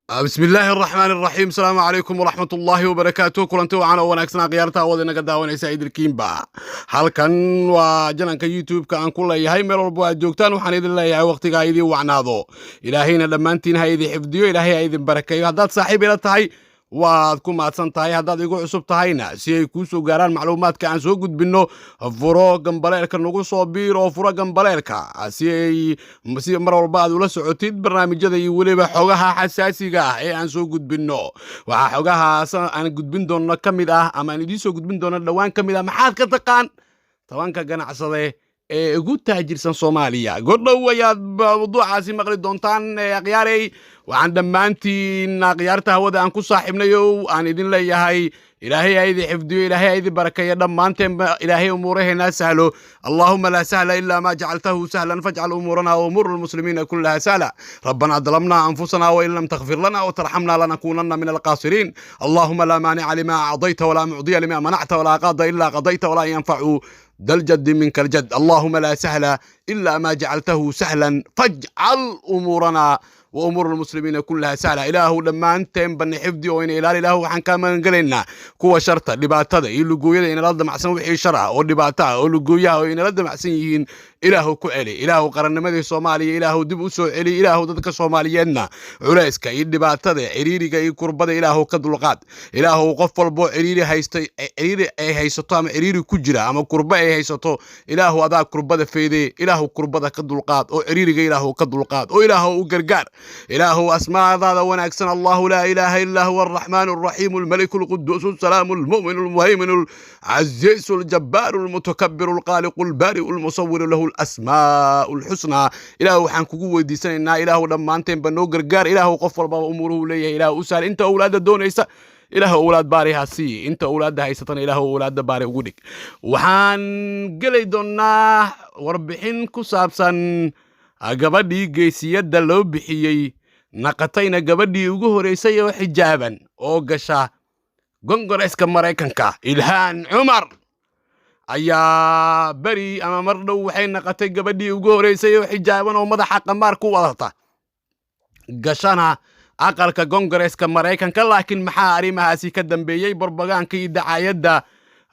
بسم الله الرحمن الرحيم. السلام عليكم ورحمة الله وبركاته. كلنتي وعنا وناكسنا قيارتا ودنا قداونيسا إيد الكيمبا halkan waa jananka youtube-ka aan ku leeyahay meel walba aad joogtaan waxaan idin leeyahay waqtiga idin wacnaado ilaahayna dhammaantiin ha idin xifdiyo ilaahay ha idin barakeeyo haddaad saaxiib ila tahay waad ku maadsan tahay haddaad igu cusub tahayna si ay kuu soo gaaraan macluumaadka aan soo gudbinno furo gambaleelka nagu soo biiro furo gambaleelka si mar walba aad ula socotid barnaamijyada iyo weliba xogaha xasaasiga ah ee aan soo gudbinno waxaa xogahaas aan gudbin doonno ka mid ah ama aan idiin soo gudbin doonno dhowaan ka mid ah maxaad ka taqaan tobanka ganacsade ee ugu taajirsan Soomaaliya godhow ayaad mawduucaasi maqli doontaan aqyaarey waxaan dhammaantiin aqyaarta hawada aan ku saaxiibnayo aan idin leeyahay ilaahay ha idin xifdiyo ilaahay ha idin barakeeyo dhammaanteen ilaahay umuuraheena sahlo allahumma la sahla illa ma jacaltahu sahlan faj'al umurana wa umur almuslimina kullaha sahla rabbana dhalamna anfusana wa in lam taghfir lana wa tarhamna lanakunanna min alqasirin allahumma la mani'a lima a'tayta wa la mu'diya lima mana'ta wa la qada illa qadayta wa la yanfa'u ذا الجد منك الجد اللهم لا سهل إلا ما جعلته سهلا فاجعل أمورنا وأمور المسلمين كلها سهلة إله لما أنتم بني حفظي وإن إله وحن كمان قلنا كوا شرطة لباتة يلقويا إن الأرض محسن وحي شرع ولباتة ولقويا وإن الأرض محسنين إله كعلي إله قرن مدي الصومالي إله دب سعلي إله ضدك الصوماليين علايسك يلباتة عريري كي كربة إله قد لقات إله قفل بو عريري هيستام عريري كجرا أما كربة هيستو إله أدا كربة فيدي إله كربة قد لقات أو عريري إله قد لقات أو إله وقرقار إله أسماء ذا ونكسن الله لا إله إلا هو الرحمن الرحيم الملك القدوس السلام المؤمن المهيمن العزيز الجبار المتكبر الخالق البارئ المصور له الأسماء الحسنى إله حنكو ودي سنة إله لما أنتم بنو قرقار إله قفل باب أموره ليه إله أسال أنت أولاد الدونيسة إله أولاد باري هاسي أنت أولاد هايستان إله أولاد باري وقودك وحان قلي دونا وربحين كسابسان gabadhii geesiyada loo bixiyay naqatayna gabadhii ugu horeysay oo xijaaban oo gasha Kongareeska Mareykanka Ilhaan Cumar ayaa bari ama mar dhow waxay naqatay gabadhii ugu horeysay oo xijaaban oo madaxa qamaar ku wadata gashana aqalka Kongareeska Mareykanka laakiin maxaa arimahaasi ka dambeeyay barbagaanka iyo dacaayada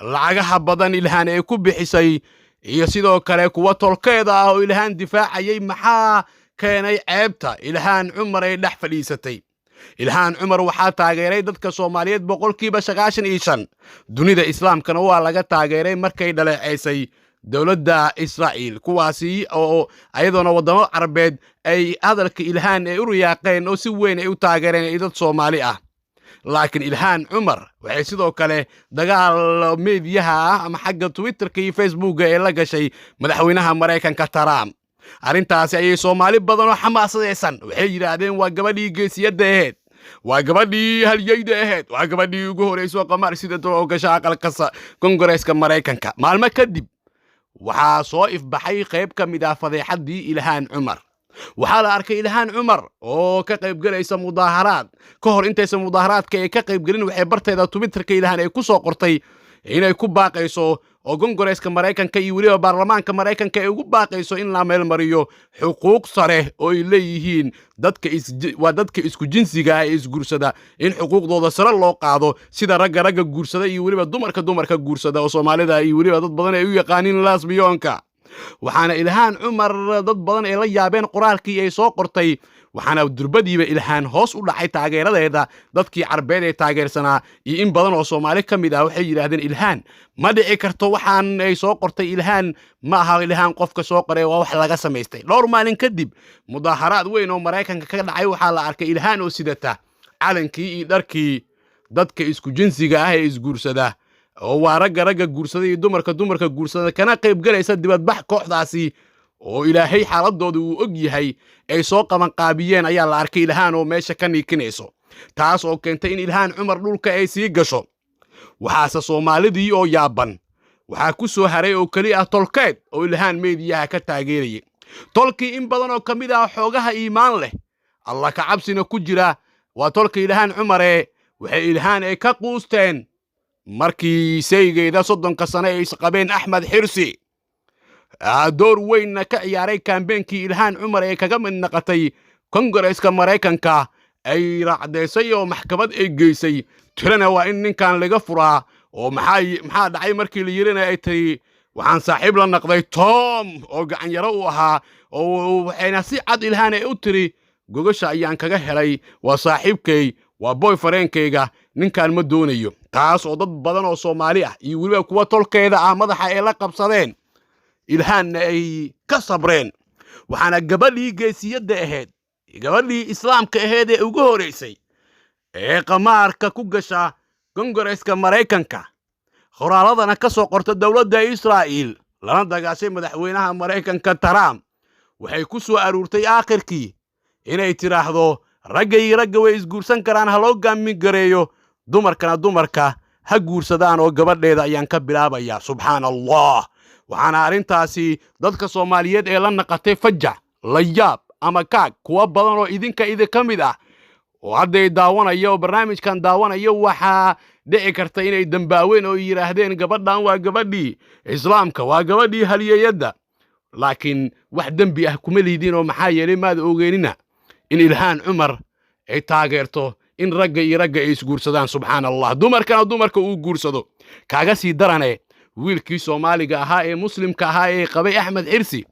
lacagaha badan Ilhaan ay ku bixisay iyo sidoo kale kuwa tolkeeda ah oo Ilhaan difaacayay maxaa keenay ceebta Ilhaan Cumar ay dhex fadhiisatay Ilhaan Cumar waxaa taageeray dadka Soomaaliyeed 95% dunida islaamkana waa laga taageeray markay dhaleeceysay dawladda Israa'iil kuwaasi oo ayadoona wadamo Carabeed ay hadalka Ilhaan ay u riyaaqeen oo si weyn ay u taageereen dad Soomaali ah laakiin Ilhaan Cumar waxay sidoo kale dagaal meediyaha ama xagga Twitter-ka iyo Facebook-ga ee la gashay madaxweynaha Mareykanka Trump arintaasi ayay Soomaali badan oo xamaasadeysan waxay yiraahdeen waa gabadhii geesiyada ahayd waa gabadhii halyeyda ahayd waa gabadhii ugu horeysay qamar sida oo gashay aqalka Kongareeska Mareykanka maalmo kadib waxaa soo ifbaxay qayb ka mid ah fadeexadii Ilhaan Cumar waxaa la arkay Ilhaan Cumar oo ka qayb galaysa mudaaharaad ka hor intaysan mudaaharaadka ay ka qayb galin waxay barteeda Twitter-ka Ilhaan ay ku soo qortay inay ku baaqayso oo Kongareeska Mareykanka iyo waliba baarlamaanka Mareykanka ay ugu baaqayso in la meel mariyo xuquuq sare oo ay leeyihiin dadka isku jinsiga ah ee isguursada in xuquuqdooda sare loo qaado sida ragga guursada iyo waliba dumarka guursada oo Soomaalida iyo waliba dad badan ay u yaqaaniin lesbiyoonka waxaana Ilhaan Cumar dad badan ay la yaabeen qoraalkii ay soo qortay waxaana durbadiiba Ilhaan hoos u dhacay taageeradeeda dadkii Carabeed ee taageersanaa iyo in badan oo Soomaali ka mid ah waxay yiraahdeen Ilhaan ma dhici karto waxaan ay soo qortay Ilhaan ma aha Ilhaan qofka soo qoray waa wax laga sameystay dhowr maalin kadib mudaaharaad weyn oo Mareykanka ka dhacay waxaa la arkay Ilhaan oo sidata calankii iyo dharkii dadka isku jinsiga ah ee isguursada oo waa ragga guursada iyo dumarka guursada kana qayb galaysa dibadbax kooxdaasi oo Ilaahay xaaladooda uu og yahay ay soo qaban qaabiyeen ayaa la arkay Ilhaan oo meesha ka niikinayso taas oo keentay in Ilhaan Cumar dhulka ay sii gasho waxaase Soomaalidii oo yaaban waxaa ku soo haray oo kali ah tolkeed oo Ilhaan meediyaha ka taageerayay tolkii in badan oo kamid ah xoogaha iimaan leh Allah ka cabsina ku jira waa tolka Ilhaan Cumar waxay Ilhaan ay ka quusteen markii saygeeda 30 sano ay isqabeen Axmed Xirsi door weyn ka ciyaaray campaign-kii Ilhaan Cumar ee kaga mid noqotay Kongareeska Mareykanka ay raacdaysay oo maxkamad ay geysay tirana waa in ninkan laga furaa oo maxaa dhacay markii la yirina ay tiri waxaan saaxiib la naqday Tom oo gacan yaro u ahaa oo waxayna si cad Ilhaan ay u tiri gogasha ayaan kaga helay waa saaxiibkay waa boyfriendkayga ninkan ma doonayo taas oo dad badan oo Soomaali ah iyo waliba kuwa tolkeeda ah madaxa ay la qabsadeen Ilhaan ay ka sabreen waxaana gabadhii geesiyada ahayd gabadhii islaamka ahayd ee ugu horeysay ee qamaarka ku gasha Kongareeska Mareykanka qoraaladana ka soo qorta dawladda Israa'iil lana dagaashay madaxweynaha Mareykanka Trump waxay ku soo aruurtay aakhirkii inay tiraahdo ragga way isguursan karaan haloo gaamin gareeyo dumarka ha guursadaan oo gabadheeda ayaan ka bilaabaya subhanallah waxaana arintaasi dadka Soomaaliyeed ee la naqatay fajac la yaab ama kaag kuwa badan oo idinka kamid ah oo hadday daawanayo barnaamijkan daawanayo waxa dhici karta inay dambaaween oo yiraahdeen gabadhan waa gabadhii islaamka waa gabadhii haliyada laakiin wax dambi ah kuma liidin oo maxaa yeelay maad ogeynina in Ilhaan Cumar ay taageerto in ragga ay isguursadaan subhanallah dumarka uu guursado kaaga sii darane wiilkii Soomaaliga ahaa ee muslimka ahaa ee qabay Axmed Xirsi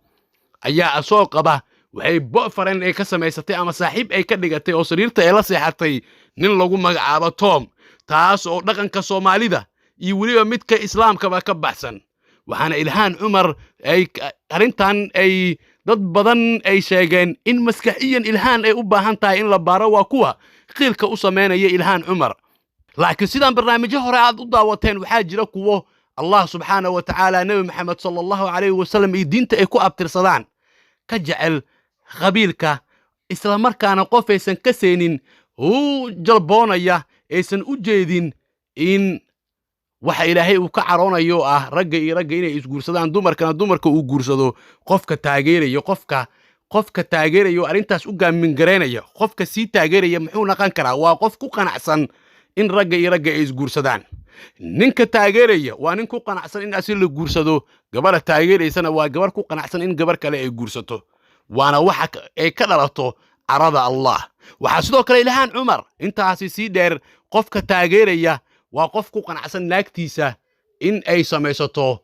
ayaa asoo qaba waxay boyfriend ay ka samaysatay ama saaxiib ay ka dhigatay oo sariirta ay la seexatay nin lagu magacaabo Tom taas oo dhaqanka Soomaalida iyo waliba midka islaamka ba ka baxsan waxaana Ilhaan Cumar ay arintan ay dad badan ay sheegeen in maskaxiyan Ilhaan ay u baahan tahay in la baaro waa kuwa qiilka u sameynaya Ilhaan Cumar laakiin sidaan barnaamijyo hore aad u daawateen waxaa jira kuwo Allah subhanahu wa ta'ala nabi Muhammad sallallahu alayhi wa sallam iyo diinta ay ku abtirsadaan ka jecel qabiilka isla markaana qof aysan ka seenin uu jalboonaya aysan u jeedin in waxa Ilaahay uu ka caroonayo ah ragga inay isguursadaan dumarka uu guursado qofka taageerayo arintaas u gaamin gareynaya qofka si taageeraya muxuu naqan karaa waa qof ku qanacsan in ragga ay isguursadaan ninka taageeraya waa nin ku qanacsan in asil la guursado gabadha taageeraysana waa gabar ku qanacsan in gabar kale ay guursato waana waxa ay ka dhalato arada Allah waxa sidoo kale Ilhaan Cumar intaasi si dheer qofka taageeraya waa qof ku qanacsan naagtiisa in ay samaysato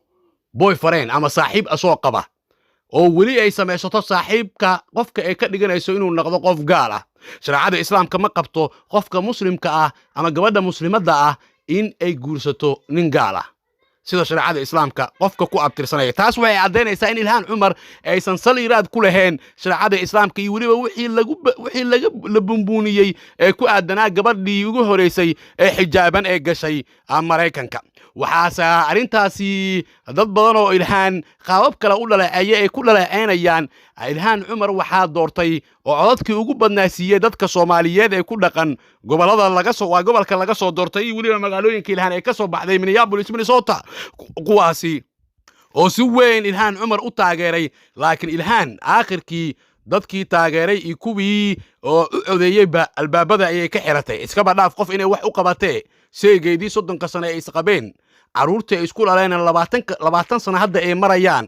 boyfriend ama saaxiib asoo qaba oo wali ay samaysato saaxiibka qofka ay ka dhiganayso inuu noqdo qof gaal ah shariicada islaamka ma qabto qofka muslimka ah ama gabadha muslimada ah in ay guursato nin gaal ah sida shariicada islaamka qofka ku abtirsanaya taas waxay cadeynaysaa in Ilhaan Cumar aysan saliiraad ku lahayn shariicada islaamka iyo waliba wixii laga bumbuuniyay ee ku aadanaa gabadhii ugu horeysay ee xijaaban ee gashay Mareykanka waxaase arintaasi dad badan oo Ilhaan qaabab kale u dhaleeceeyay ay ku dhaleeceynayaan Ilhaan Cumar waxaa doortay oo codadkii ugu badnaasiyay dadka Soomaaliyeed ee ku dhaqan gobolka laga soo doortay waliba magaalooyinka Ilhaan ay ka soo baxday Minneapolis Minnesota kuwaasi oo si weyn Ilhaan Cumar u taageeray laakiin Ilhaan aakhirkii dadkii taageeray iyo kuwii oo u codeeyayba albaabada ayay ka xiratay iskaba dhaaf qof inay wax u qabatay seegeedii 30 sano ay isqabeen caruurta ay isku dhaleen 20 sano hadda ay marayaan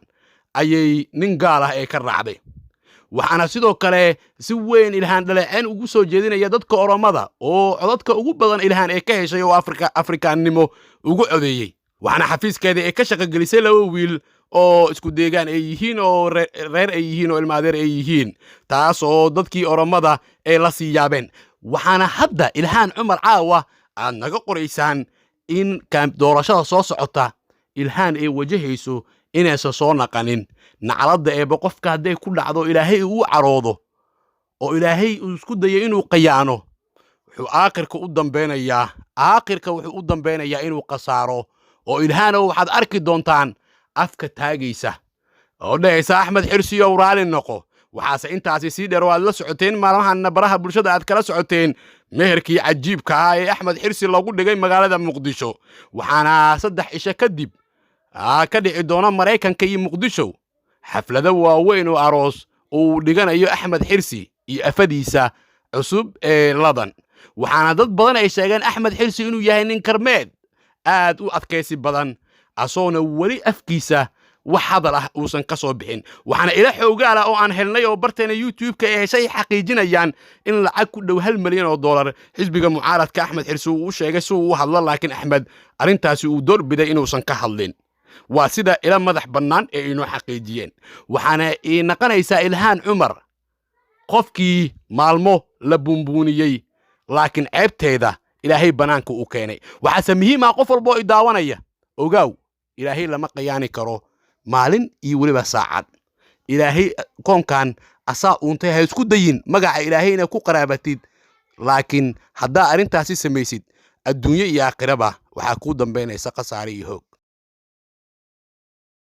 ayay nin gaal ah ee ka raacday waxaana sidoo kale si weyn Ilhaan dhaleeceen ugu soo jeedinaya dadka Oromada oo codadka ugu badan Ilhaan ay ka heshay oo Afrikaannimo ugu codeeyay waxaana xafiiskeeda ay ka shaqo gelisay laba wiil oo isku deegaan ay yihiin oo reer ay yihiin oo ilmaadeer ay yihiin taas oo dadkii Oromada ay la siyaabeen waxaana hadda Ilhaan Cumar caawa aad naga qoraysaan in doorashada soo socota Ilhaan ay wajahayso inaysan soo naqanin nacalada ee qofka haday ku dhacdo Ilaahay uu caroodo oo Ilaahay uu isku dayo inuu qiyaano wuxuu aakhirka u dambeynayaa inuu qasaaro oo Ilhaan waxaad arki doontaan afka taagaysa oo dhaysa Axmed Xirsi oo raali noqo waxaase intaasi si dheer waad la socoteen maalmahan baraha bulshada aad kala socoteen meherkii cajiibka ah ee Axmed Xirsi lagu dhigay magaalada Muqdisho waxaana 3 cisho kadib ka dhici doona Mareykanka iyo Muqdisho xaflada waaweyn oo aroos uu dhiganayo Axmed Xirsi iyo afadiisa cusub ee Ladan waxaana dad badan ay sheegeen Axmed Xirsi inuu yahay nin karmeed aad u adkaysi badan asoona wali afkiisa wax hadal ah uusan ka soo bixin waxaana ila xoogaala oo aan helnay oo barteena youtube-ka ee heshay xaqiijinayaan in lacag ku dhow $1 milyan xisbiga mucaaradka Axmed Xirsi uu u sheegay si uu u hadlo laakiin Axmed arrintaasi uu doorbiday inuusan ka hadlin waa sida ila madax bannaan ee inoo xaqiijiyeen waxaana ii naqanaysaa Ilhaan Cumar qofkii maalmo la buunbuuniyey laakiin ceebteeda ilaahay banaanka u keenay waxaase muhiim ah qof walba oo i daawanaya ogaaw ilaahay lama qiyaani karo maalin iyo weliba saacad ilaahay koonkan asaa uuntay ha isku dayin magaca ilaahay inay ku qaraabatid laakiin haddaa arrintaasi samaysid adduunyo iyo aakhiraba waxaa kuu dambaynaysa khasaare iyo hoog